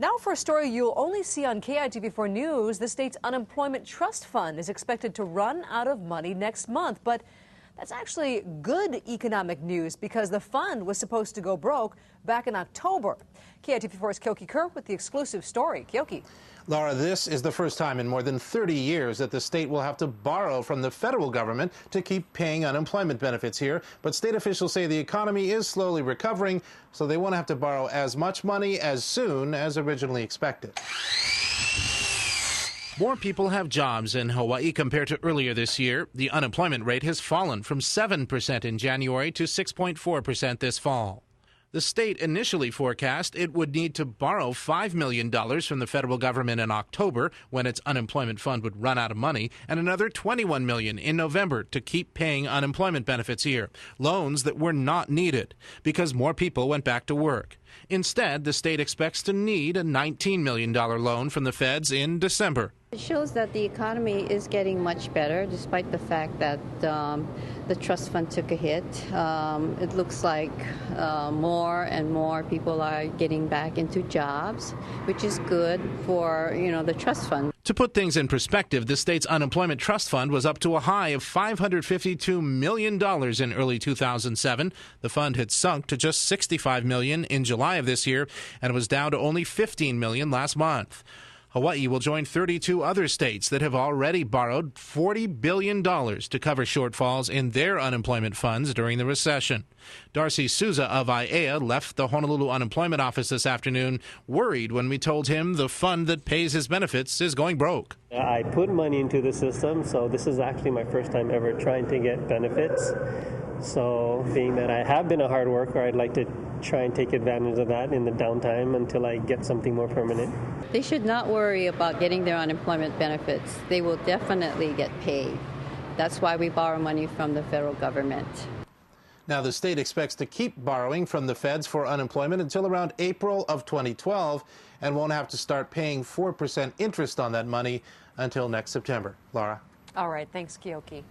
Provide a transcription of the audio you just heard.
Now for a story you'll only see on KITV4 News. The state's unemployment trust fund is expected to run out of money next month. But that's actually good economic news because the fund was supposed to go broke back in October. KITV4's Kyoki Kerr with the exclusive story. Kyoki. Laura, this is the first time in more than 30 years that the state will have to borrow from the federal government to keep paying unemployment benefits here. But state officials say the economy is slowly recovering, so they won't have to borrow as much money as soon as originally expected. More people have jobs in Hawaii compared to earlier this year. The unemployment rate has fallen from 7% in January to 6.4% this fall. The state initially forecast it would need to borrow $5 million from the federal government in October when its unemployment fund would run out of money, and another $21 million in November to keep paying unemployment benefits here, loans that were not needed because more people went back to work. Instead, the state expects to need a $19 million loan from the feds in December. It shows that the economy is getting much better despite the fact that the trust fund took a hit. It looks like more and more people are getting back into jobs, which is good for, the trust fund. To put things in perspective, the state's unemployment trust fund was up to a high of $552 million in early 2007. The fund had sunk to just $65 million in July of this year, and it was down to only $15 million last month. Hawaii will join 32 other states that have already borrowed $40 billion to cover shortfalls in their unemployment funds during the recession. Darcy Souza of IAEA left the Honolulu Unemployment Office this afternoon worried when we told him the fund that pays his benefits is going broke. I put money into the system, so this is actually my first time ever trying to get benefits. So being that I have been a hard worker, I'd like to try and take advantage of that in the downtime until I get something more permanent. They should not worry about getting their unemployment benefits. They will definitely get paid. That's why we borrow money from the federal government. Now, the state expects to keep borrowing from the feds for unemployment until around April of 2012 and won't have to start paying 4% interest on that money until next September. Laura? All right. Thanks, Kyoki.